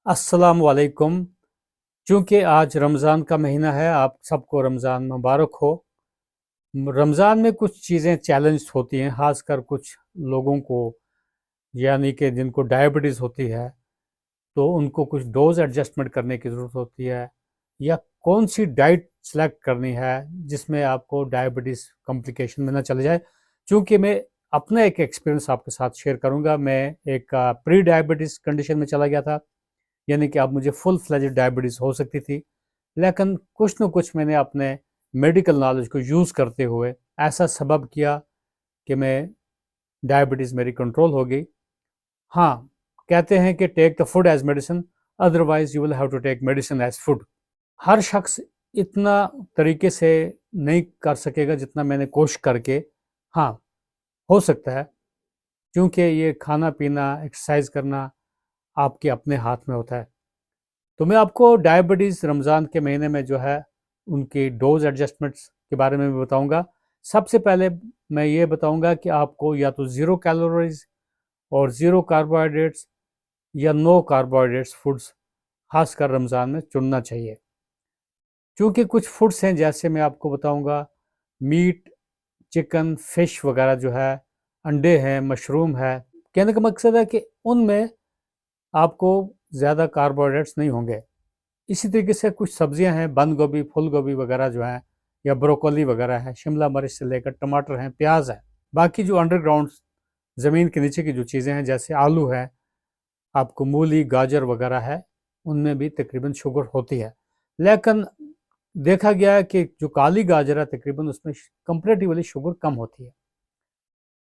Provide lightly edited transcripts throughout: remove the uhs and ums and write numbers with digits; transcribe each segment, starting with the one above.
अस्सलाम वालेकुम। चूँकि आज रमज़ान का महीना है, आप सबको रमज़ान मुबारक हो। रमज़ान में कुछ चीज़ें चैलेंज होती हैं, ख़ासकर कुछ लोगों को, यानी कि जिनको डायबिटीज़ होती है, तो उनको कुछ डोज़ एडजस्टमेंट करने की ज़रूरत होती है, या कौन-सी डाइट सेलेक्ट करनी है, जिसमें आपको डायबिटीज़ कॉम्प्लिकेशन में ना चले जाए। चूँकि मैं अपना एक एक्सपीरियंस आपके साथ शेयर करूँगा। मैं एक प्री डायबिटीज़ कंडीशन में चला गया था, यानी कि अब मुझे फुल फ्लेजेड डायबिटीज़ हो सकती थी। लेकिन कुछ न कुछ मैंने अपने मेडिकल नॉलेज को यूज़ करते हुए ऐसा सबब किया कि मैं डायबिटीज़ मेरी कंट्रोल हो गई। हाँ, कहते हैं कि take the food as medicine, otherwise you will have to take medicine as food. हर शख्स इतना तरीके से नहीं कर सकेगा जितना मैंने कोशिश करके, हाँ, हो सकता है, क्योंकि ये खाना-पीना, एक्सरसाइज़ करना आपके अपने हाथ में होता है। तो मैं आपको डायबिटीज़ रमज़ान के महीने में जो है, उनकी डोज़ एडजस्टमेंट्स के बारे में भी बताऊँगा। सबसे पहले मैं ये बताऊँगा कि आपको या तो ज़ीरो कैलोरीज़ और ज़ीरो कार्बोहाइड्रेट्स या नो कार्बोहाइड्रेट्स फूड्स ख़ासकर रमज़ान में चुनना चाहिए। क्योंकि कुछ फूड्स हैं, जैसे मैं आपको बताऊँगा, मीट, चिकन, फ़िश वग़ैरह जो है, अंडे हैं, मशरूम है। कहने का मकसद है कि उनमें आपको ज़्यादा कार्बोहाइड्रेट्स नहीं होंगे। इसी तरीके से कुछ सब्जियां हैं, बंद गोभी, फूल गोभी वगैरह जो हैं, या ब्रोकोली वगैरह है, शिमला मिर्च से लेकर टमाटर हैं, प्याज है। बाकी जो अंडरग्राउंड ज़मीन के नीचे की जो चीज़ें हैं, जैसे आलू है, आपको मूली, गाजर वगैरह है, उनमें भी तकरीबन शुगर होती है। लेकिन देखा गया है कि जो काली गाजर है, तकरीबन उसमें कंपेरेटिवली शुगर कम होती है।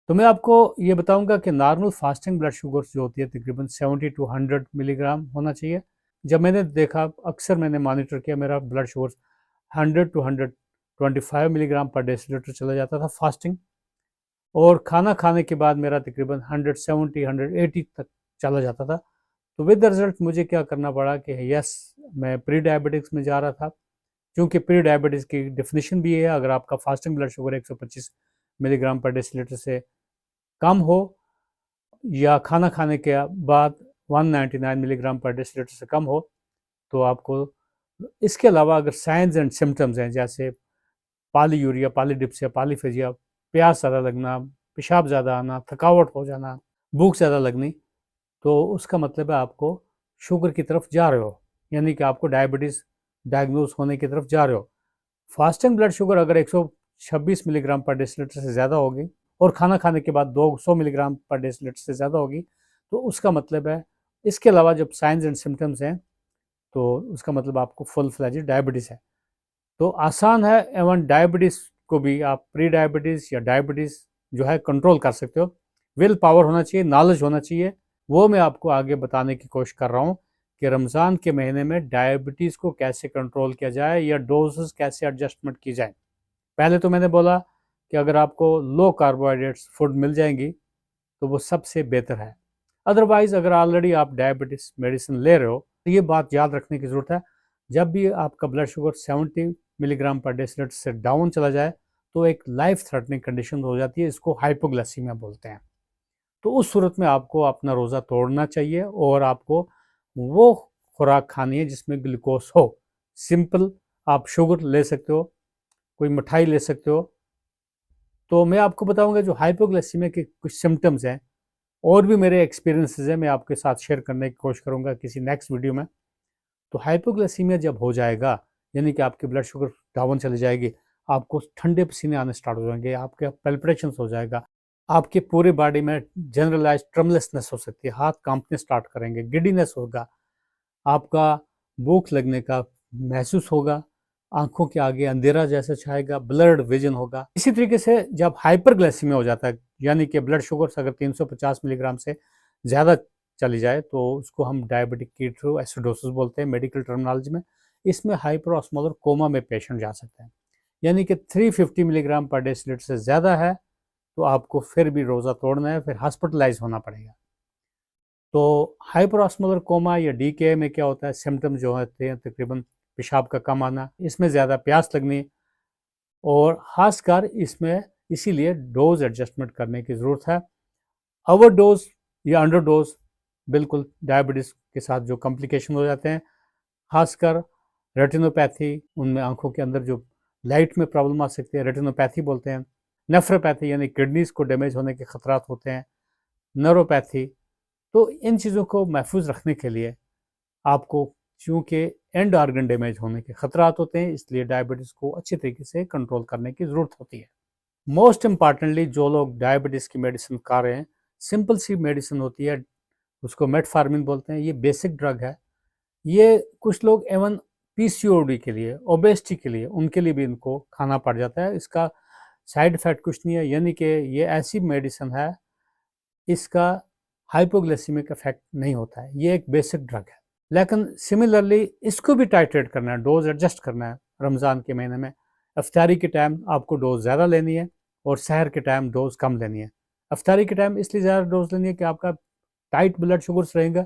तो मैं आपको ये बताऊंगा कि नॉर्मल फास्टिंग ब्लड शुगर जो होती है, तकरीबन 70 टू 100 मिलीग्राम होना चाहिए। जब मैंने देखा, अक्सर मैंने मॉनिटर किया, मेरा ब्लड शुगर 100 टू 125 मिलीग्राम पर डेसीलीटर चला जाता था फास्टिंग, और खाना खाने के बाद मेरा तकरीबन 170 180 तक चला जाता था। तो विद द रिजल्ट मुझे क्या करना पड़ा कि यस, मैं प्री डायबिटिक्स में जा रहा था। क्योंकि प्री डायबिटीज़ की डेफिनेशन भी ये है, अगर आपका फास्टिंग ब्लड शुगर 125 मिलीग्राम पर डेसीलीटर से कम हो, या खाना खाने के बाद 199 मिलीग्राम पर डेसीलीटर से कम हो, तो आपको, इसके अलावा अगर साइंस एंड सिम्टम्स हैं, जैसे पॉलीयूरिया, पॉलीडिप्सिया, पॉलीफेजिया, प्यास ज़्यादा लगना, पेशाब ज़्यादा आना, थकावट हो जाना, भूख ज़्यादा लगनी, तो उसका मतलब है आपको शुगर की तरफ जा रहे हो, यानी कि आपको डायबिटीज़ डायग्नोज होने की तरफ जा रहे हो। फास्टिंग ब्लड शुगर अगर 126 मिलीग्राम पर डेसीलीटर से ज़्यादा होगी, और खाना खाने के बाद 200 मिलीग्राम पर डेसीलीटर से ज़्यादा होगी, तो उसका मतलब है, इसके अलावा जब साइंस एंड सिम्टम्स हैं, तो उसका मतलब आपको फुल फ्लैजेड डायबिटीज़ है। तो आसान है, एवं डायबिटीज़ को भी आप प्री डायबिटीज़ या डायबिटीज़ जो है कंट्रोल कर सकते हो। विल पावर होना चाहिए, नॉलेज होना चाहिए। वो मैं आपको आगे बताने की कोशिश कर रहा हूँ कि रमज़ान के महीने में डायबिटीज़ को कैसे कंट्रोल किया जाए, या डोजेस कैसे एडजस्टमेंट की जाए। पहले तो मैंने बोला कि अगर आपको लो कार्बोहाइड्रेट्स फूड मिल जाएंगी, तो वो सबसे बेहतर है। अदरवाइज़ अगर ऑलरेडी आप डायबिटीज़ मेडिसिन ले रहे हो, तो ये बात याद रखने की ज़रूरत है, जब भी आपका ब्लड शुगर 70 मिलीग्राम पर डेसीलीटर से डाउन चला जाए, तो एक लाइफ थ्रेटनिंग कंडीशन हो जाती है, इसको हाइपोग्लाइसीमिया बोलते हैं। तो उस सूरत में आपको अपना रोज़ा तोड़ना चाहिए, और आपको वो खुराक खानी है जिसमें ग्लूकोज हो। सिंपल, आप शुगर ले सकते हो, कोई मिठाई ले सकते हो। तो मैं आपको बताऊंगा जो हाइपोग्लाइसीमिया के कुछ सिम्टम्स हैं, और भी मेरे एक्सपीरियंसेस हैं, मैं आपके साथ शेयर करने की कोशिश करूंगा किसी नेक्स्ट वीडियो में। तो हाइपोग्लाइसीमिया जब हो जाएगा, यानी कि आपकी ब्लड शुगर डाउन चली जाएगी, आपको ठंडे पसीने आने स्टार्ट हो जाएंगे, आपके पेल्पिटेशंस हो जाएगा, आपके पूरे बॉडी में जनरलाइज ट्रमलेसनेस हो सकती है, हाथ कांपने स्टार्ट करेंगे, गिडीनेस होगा, आपका भूख लगने का महसूस होगा, आंखों के आगे अंधेरा जैसा छाएगा, ब्लर्ड विजन होगा। इसी तरीके से जब हाइपरग्लाइसीमिया हो जाता है, यानी कि ब्लड शुगर अगर 350 मिलीग्राम से ज़्यादा चली जाए, तो उसको हम डायबिटिक कीटोएसिडोसिस बोलते हैं मेडिकल टर्मिनोलॉजी में। इसमें हाइपरऑस्मोलर कोमा में पेशेंट जा सकते हैं, यानी कि 350 मिलीग्राम पर डेसीलीटर से ज़्यादा है, तो आपको फिर भी रोज़ा तोड़ना है, फिर हॉस्पिटलाइज होना पड़ेगा। तो हाइपरऑस्मोलर कोमा या डीके में क्या होता है, सिम्टम जो होते हैं तकरीबन पेशाब का कम आना, इसमें ज़्यादा प्यास लगनी, और ख़ासकर इसमें इसीलिए डोज़ एडजस्टमेंट करने की ज़रूरत है। ओवर डोज या अंडर डोज बिल्कुल डायबिटीज़ के साथ जो कॉम्प्लिकेशन हो जाते हैं, खासकर रेटिनोपैथी, उनमें आँखों के अंदर जो लाइट में प्रॉब्लम आ सकती है, रेटिनोपैथी बोलते हैं। नेफ्रोपैथी यानी किडनीज़ को डैमेज होने के खतरात होते हैं। न्यूरोपैथी, तो इन चीज़ों को महफूज़ रखने के लिए आपको, चूँकि एंड ऑर्गन डैमेज होने के खतरात होते हैं, इसलिए डायबिटीज़ को अच्छी तरीके से कंट्रोल करने की ज़रूरत होती है। मोस्ट इम्पॉर्टेंटली जो लोग डायबिटीज़ की मेडिसिन खा रहे हैं, सिंपल सी मेडिसिन होती है, उसको मेटफॉर्मिन बोलते हैं, ये बेसिक ड्रग है। ये कुछ लोग इवन पीसीओडी के लिए, ओबेसिटी के लिए, उनके लिए भी इनको खाना पड़ जाता है। इसका साइड इफ़ेक्ट कुछ नहीं है, यानी कि ये ऐसी मेडिसिन है, इसका हाइपोग्लाइसेमिक इफ़ेक्ट नहीं होता है, ये एक बेसिक ड्रग है। लेकिन सिमिलरली इसको भी टाइट्रेट करना है, डोज़ एडजस्ट करना है रमज़ान के महीने में। इफ्तारी के टाइम आपको डोज़ ज़्यादा लेनी है और सहर के टाइम डोज़ कम लेनी है। इफ्तारी के टाइम इसलिए ज़्यादा डोज़ लेनी है कि आपका टाइट ब्लड शुगर्स रहेगा,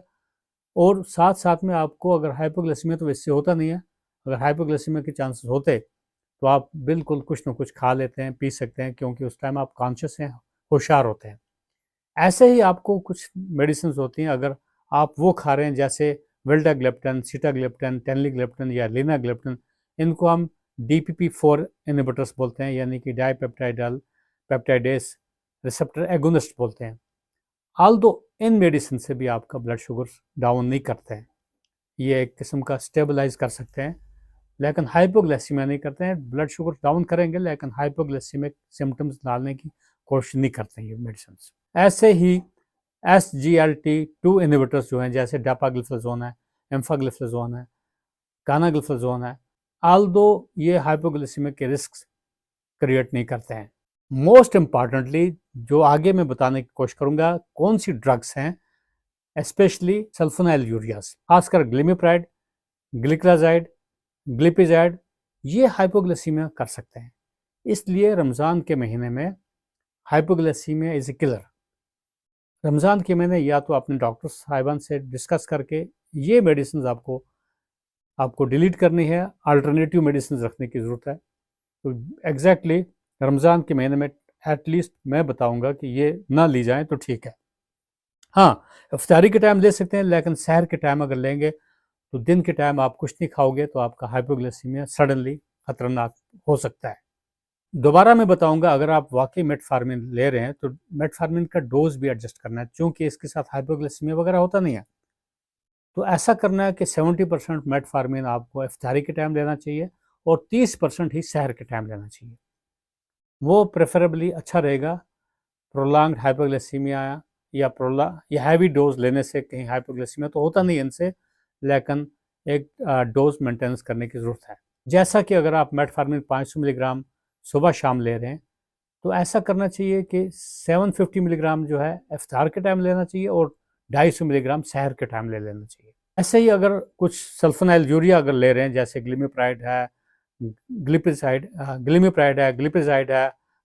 और साथ-साथ में आपको अगर हाइपोग्लाइसेमिया तो वैसे होता नहीं है, अगर हाइपोग्लाइसेमिया के चांसेस होते, तो आप बिल्कुल कुछ न कुछ खा लेते हैं, पी सकते हैं, क्योंकि उस टाइम आप कॉन्शियस हैं, होशियार होते हैं। ऐसे ही आपको कुछ मेडिसिन्स होती हैं, अगर आप वो खा रहे हैं जैसे विल्टाग्लिप्टन, सिटाग्लिप्टन, टेनलिग्लिप्टन या लिनाग्लिप्टन, इनको हम DPP-4 इन्हिबिटर्स बोलते हैं, यानी कि डाइपेप्टाइडल पेप्टाइडेस रिसेप्टर एगोनिस्ट बोलते हैं। ऑल्दो इन मेडिसिन से भी आपका ब्लड शुगर्स डाउन नहीं करते हैं, ये एक किस्म का स्टेबलाइज कर सकते हैं, लेकिन हाइपोग्लाइसीमिया नहीं करते हैं। ब्लड शुगर डाउन करेंगे, लेकिन हाइपोग्लाइसीमिक सिम्टम्स डालने की कोशिश नहीं करते हैं ये मेडिसिन। ऐसे ही SGLT2 इन्हिबिटर्स जो हैं, जैसे डापाग्लिफ्लोज़ोन है, एम्फाग्लिफ्लोज़ोन है, कानाग्लिफ्लोज़ोन है, ऑल्दो ये हाइपोग्लाइसीमिक के रिस्क क्रिएट नहीं करते हैं। मोस्ट इम्पॉर्टेंटली जो आगे मैं बताने की कोशिश करूँगा, कौन सी ड्रग्स हैं, स्पेशली सल्फोनाइल यूरियाज, खासकर ग्लिमिप्राइड, ग्लिक्लाजाइड, ग्लिपिजाइड, ये हाइपोग्लाइसीमिया कर सकते हैं। इसलिए रमज़ान के महीने में hypoglycaemia is a killer. Ramzan के महीने या तो अपने डॉक्टर साहिबान से डिस्कस करके ये मेडिसिन आपको डिलीट करनी है, अल्टरनेटिव मेडिसिन रखने की ज़रूरत है। तो एग्जैक्टली रमज़ान के महीने में एटलीस्ट मैं बताऊंगा कि ये ना ली जाए तो ठीक है। हाँ, इफ्तारी के टाइम ले सकते हैं, लेकिन सहर के टाइम अगर लेंगे तो दिन के टाइम आप कुछ नहीं खाओगे तो आपका हाइपोग्लाइसीमिया सडनली खतरनाक हो सकता है। दोबारा मैं बताऊंगा, अगर आप वाकई मेटफॉर्मिन ले रहे हैं तो मेटफॉर्मिन का डोज भी एडजस्ट करना है, क्योंकि इसके साथ हाइपोग्लाइसीमिया वगैरह होता नहीं है। तो ऐसा करना है कि 70% मेटफॉर्मिन आपको इफ्तारी के टाइम लेना चाहिए और 30% ही सहर के टाइम लेना चाहिए। वो प्रेफरेबली अच्छा रहेगा। प्रोलॉन्ग्ड हाइपोग्लाइसीमिया या हैवी डोज लेने से कहीं हाइपोग्लाइसीमिया तो होता नहीं है इनसे, लेकिन एक डोज मेंटेनेंस करने की ज़रूरत है। जैसा कि अगर आप मेटफॉर्मिन 500 मिलीग्राम सुबह शाम ले रहे हैं, तो ऐसा करना चाहिए कि 750 मिलीग्राम जो है इफ्तार के टाइम लेना चाहिए और 250 मिलीग्राम सहर के टाइम ले लेना चाहिए। ऐसे ही अगर कुछ सल्फोनाइल यूरिया अगर ले रहे हैं, जैसे ग्लिमिप्राइड है, ग्लिपिजाइड है,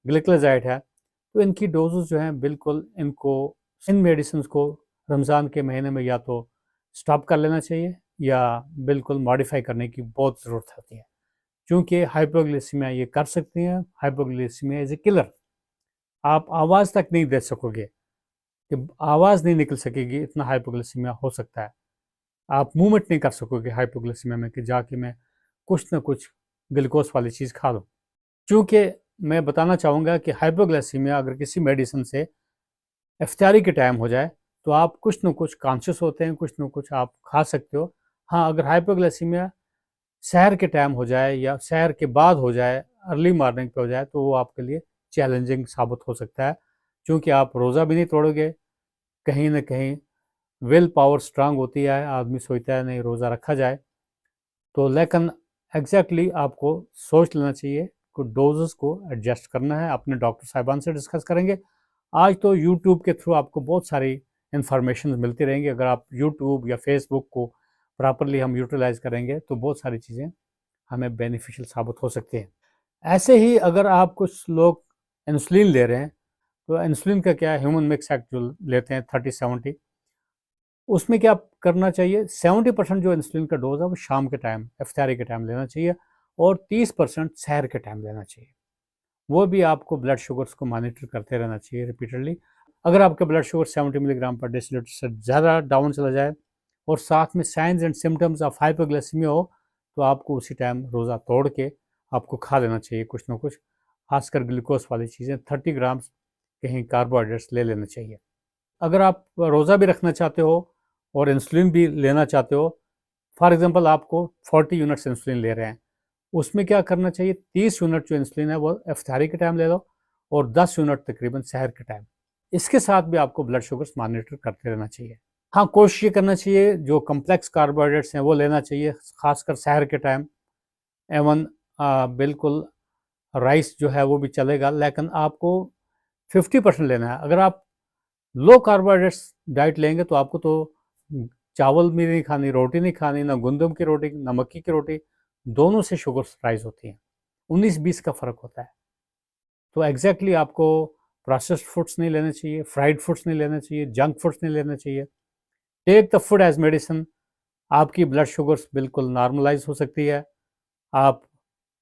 ग्लिक्लाजाइड है, तो इनकी डोजेस जो हैं, बिल्कुल इनको, इन मेडिसिन को रमज़ान के महीने में या तो स्टॉप कर लेना चाहिए या बिल्कुल मॉडिफाई करने की बहुत ज़रूरत होती है, क्योंकि हाइपोग्लाइसीमिया ये कर सकती हैं। Hypoglycaemia is a killer. आप आवाज़ तक नहीं दे सकोगे, कि आवाज़ नहीं निकल सकेगी, इतना हाइपोग्लाइसीमिया हो सकता है। आप मूवमेंट नहीं कर सकोगे हाइपोग्लाइसीमिया में कि जाके मैं कुछ ना कुछ ग्लूकोज वाली चीज़ खा लूँ। क्योंकि मैं बताना चाहूँगा कि हाइपोग्लाइसीमिया अगर किसी मेडिसिन से इफ्तारी के टाइम हो जाए, तो आप कुछ न कुछ कॉन्शियस होते हैं, कुछ न कुछ आप खा सकते हो। हाँ, अगर हाइपोग्लाइसीमिया सहर के टाइम हो जाए या सहर के बाद हो जाए, अर्ली मॉर्निंग पे हो जाए, तो वो आपके लिए चैलेंजिंग साबित हो सकता है, क्योंकि आप रोज़ा भी नहीं तोड़ोगे। कहीं न कहीं विल पावर स्ट्रांग होती है, आदमी सोचता है नहीं रोज़ा रखा जाए। तो लेकिन एग्जैक्टली आपको सोच लेना चाहिए कि डोजेस को एडजस्ट करना है, अपने डॉक्टर साहिबान से डिस्कस करेंगे। आज तो यूट्यूब के थ्रू आपको बहुत सारी इंफॉर्मेशन मिलती रहेंगी, अगर आप यूट्यूब या फेसबुक को प्रॉपरली हम यूटिलाइज करेंगे तो बहुत सारी चीज़ें हमें बेनिफिशियल साबित हो सकती हैं। ऐसे ही अगर आप, कुछ लोग इंसुलिन ले रहे हैं, तो इंसुलिन का क्या है, ह्यूमन मिक्स एक्ट जो लेते हैं 30-70, उसमें क्या करना चाहिए, 70% जो इंसुलिन का डोज है वो शाम के टाइम, इफ्तारी के टाइम लेना चाहिए और 30% सहर के टाइम लेना चाहिए। वो भी आपको ब्लड शुगर्स को मॉनिटर करते रहना चाहिए रिपीटेडली। अगर आपका ब्लड शुगर 70 मिलीग्राम पर डेसीलीटर से ज़्यादा डाउन चला जाए और साथ में science and symptoms of hypoglycaemia हो, तो आपको उसी टाइम रोज़ा तोड़ के आपको खा लेना चाहिए कुछ ना कुछ, खासकर ग्लूकोज वाली चीज़ें। 30 ग्राम कहीं कार्बोहाइड्रेट्स ले लेना चाहिए। अगर आप रोज़ा भी रखना चाहते हो और इंसुलिन भी लेना चाहते हो, फॉर एग्जांपल आपको 40 यूनिट्स इंसुलिन ले रहे हैं, उसमें क्या करना चाहिए, 30 यूनिट जो इंसुलिन है वो इफ्तारी के टाइम ले लो और 10 यूनिट तकरीबन सहर के टाइम। इसके साथ भी आपको ब्लड शुगर्स मॉनिटर करते रहना चाहिए। हाँ, कोशिश ये करना चाहिए जो कम्प्लेक्स कार्बोहाइड्रेट्स हैं वो लेना चाहिए, खासकर सहर के टाइम। एवन बिल्कुल राइस जो है वो भी चलेगा, लेकिन आपको 50% लेना है। अगर आप लो कार्बोहाइड्रेट्स डाइट लेंगे तो आपको तो चावल भी नहीं खानी, रोटी नहीं खानी, ना गंदम की रोटी ना मक्की की रोटी, दोनों से शुगर राइज होती हैं। 19-20 का फ़र्क होता है। तो एग्जैक्टली आपको प्रोसेस्ड फूड्स नहीं लेने चाहिए, फ्राइड फूड्स नहीं लेने चाहिए, जंक फूड्स नहीं लेने चाहिए। Take the food as medicine. आपकी ब्लड शुगर्स बिल्कुल नॉर्मलाइज हो सकती है। आप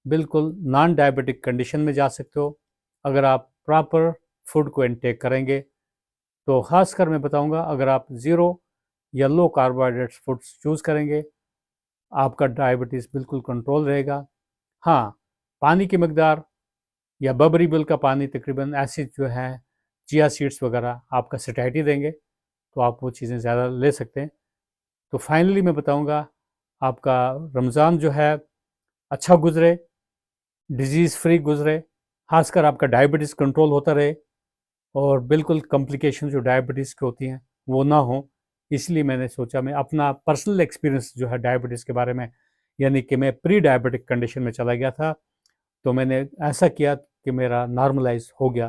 बिल्कुल नॉन डायबिटिक कंडीशन में जा सकते हो अगर आप प्रॉपर फूड को इनटेक करेंगे। तो ख़ासकर मैं बताऊंगा, अगर आप ज़ीरो या लो कार्बोहाइड्रेट्स फूड्स चूज़ करेंगे, आपका डायबिटीज़ बिल्कुल कंट्रोल रहेगा। हाँ, पानी की मकदार या बबरी बिल का पानी तकरीबन एसिड जो है, चिया सीड्स वगैरह आपका सैटिस्फाई देंगे, तो आप वो चीज़ें ज़्यादा ले सकते हैं। तो फाइनली मैं बताऊंगा, आपका रमज़ान जो है अच्छा गुजरे, डिजीज़ फ्री गुजरे, खासकर आपका डायबिटीज़ कंट्रोल होता रहे और बिल्कुल कॉम्प्लिकेशन जो डायबिटीज़ की होती हैं वो ना हो। इसलिए मैंने सोचा मैं अपना पर्सनल एक्सपीरियंस जो है डायबिटीज़ के बारे में, यानी कि मैं प्री डायबिटिक कंडीशन में चला गया था, तो मैंने ऐसा किया कि मेरा नॉर्मलाइज हो गया,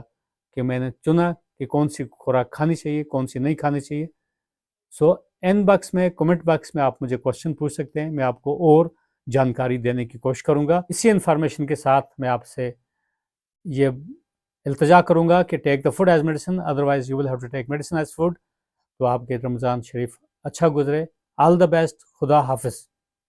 कि मैंने चुना कि कौन सी खुराक खानी चाहिए, कौन सी नहीं खानी चाहिए। सो एन बॉक्स में, कमेंट बॉक्स में आप मुझे क्वेश्चन पूछ सकते हैं, मैं आपको और जानकारी देने की कोशिश करूँगा। इसी इन्फॉर्मेशन के साथ मैं आपसे ये इल्तिजा करूँगा कि take the food as medicine, otherwise you will have to take medicine as food. तो आपके रमज़ान शरीफ अच्छा गुजरे। All the best. खुदा हाफिज़।